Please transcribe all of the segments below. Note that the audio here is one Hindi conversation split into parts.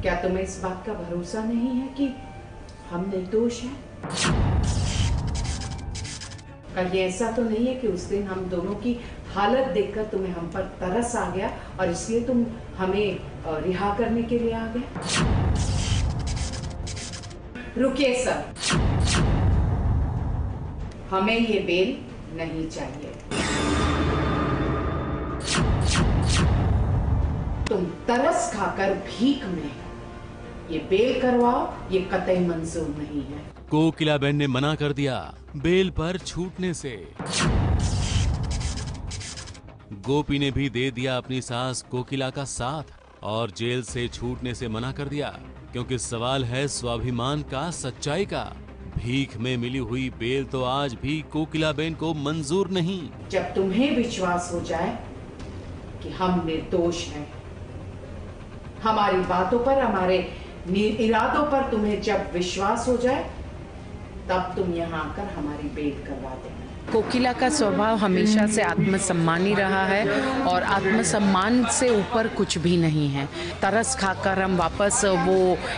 क्या तुम्हें इस बात का भरोसा नहीं है कि हम निर्दोष हैं? कहीं ऐसा तो नहीं है कि उस दिन हम दोनों की हालत देखकर तुम्हें हम पर तरस आ गया और इसलिए तुम हमें रिहा करने के लिए आ गए? रुकिए सर, हमें ये बेल नहीं चाहिए। तुम तरस खाकर भीख में ये बेल करवाओ, ये कतई मंजूर नहीं है। कोकिलाबेन ने मना कर दिया बेल पर छूटने से। गोपी ने भी दे दिया अपनी सास कोकिला का साथ और जेल से छूटने से मना कर दिया, क्योंकि सवाल है स्वाभिमान का, सच्चाई का। भीख में मिली हुई बेल तो आज भी कोकिलाबेन को मंजूर नहीं। जब तुम्हें विश्वास हो जाए कि हम निर्दोष हैं, हमारी बातों पर, हमारे इरादों पर तुम्हें जब विश्वास हो जाए, तब तुम यहाँ आकर हमारी बेल करवा देना। कोकिला का स्वभाव हमेशा से आत्मसम्मानी रहा है और आत्मसम्मान से ऊपर कुछ भी नहीं है। तरस खाकर हम वापस वो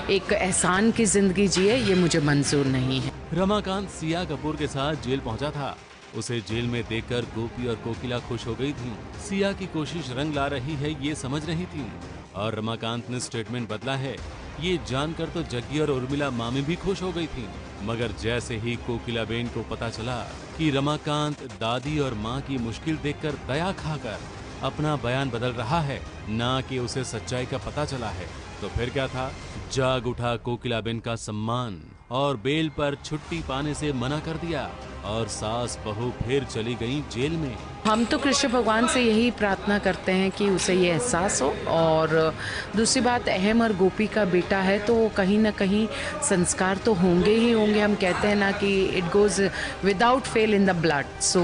एक एहसान की जिंदगी जिए, ये मुझे मंजूर नहीं है। रमाकांत सिया कपूर के साथ जेल पहुंचा था। उसे जेल में देखकर गोपी और कोकिला खुश हो गई थी। सिया की कोशिश रंग ला रही है ये समझ रही थी और रमाकांत ने स्टेटमेंट बदला है ये जानकर तो जग्गी और उर्मिला मामी भी खुश हो गई थी। मगर जैसे ही कोकिलाबेन को पता चला कि रमाकांत दादी और माँ की मुश्किल देखकर दया खाकर अपना बयान बदल रहा है, ना कि उसे सच्चाई का पता चला है, तो फिर क्या था, जाग उठा कोकिलाबेन का सम्मान और बेल पर छुट्टी पाने से मना कर दिया और सास बहू फिर चली गई जेल में। हम तो कृष्ण भगवान से यही प्रार्थना करते हैं कि उसे ये एहसास हो। और दूसरी बात, अहम और गोपी का बेटा है तो कहीं ना कहीं संस्कार तो होंगे ही होंगे। हम कहते हैं ना कि it goes without fail in the blood. So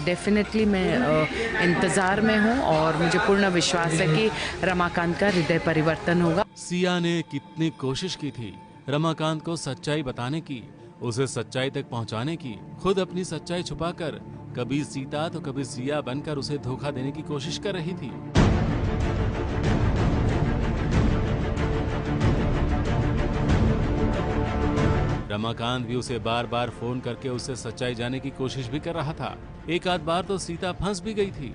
definitely मैं इंतज़ार में हूँ और मुझे पूर्ण विश्वास है कि रमाकांत का हृदय परिवर्तन होगा। सिया ने कितनी कोशिश की थी रमाकांत को सच्चाई बताने की, उसे सच्चाई तक पहुंचाने की। खुद अपनी सच्चाई छुपाकर कभी सीता तो कभी सिया बनकर उसे धोखा देने की कोशिश कर रही थी। रमाकांत भी उसे बार बार फोन करके उससे सच्चाई जानने की कोशिश भी कर रहा था। एक आध बार तो सीता फंस भी गई थी।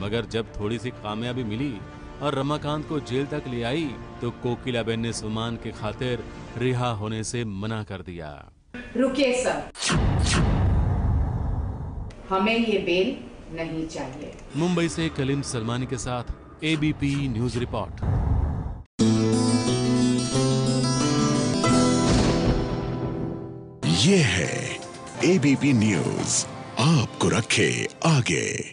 मगर जब थोड़ी सी कामयाबी मिली और रमाकांत को जेल तक ले आई तो कोकिलाबेन ने सम्मान के खातिर रिहा होने से मना कर दिया। रुकिए सर, हमें ये बेल नहीं चाहिए। मुंबई से कलीम सलमानी के साथ ABP न्यूज रिपोर्ट। ये है ABP न्यूज, आपको रखे आगे।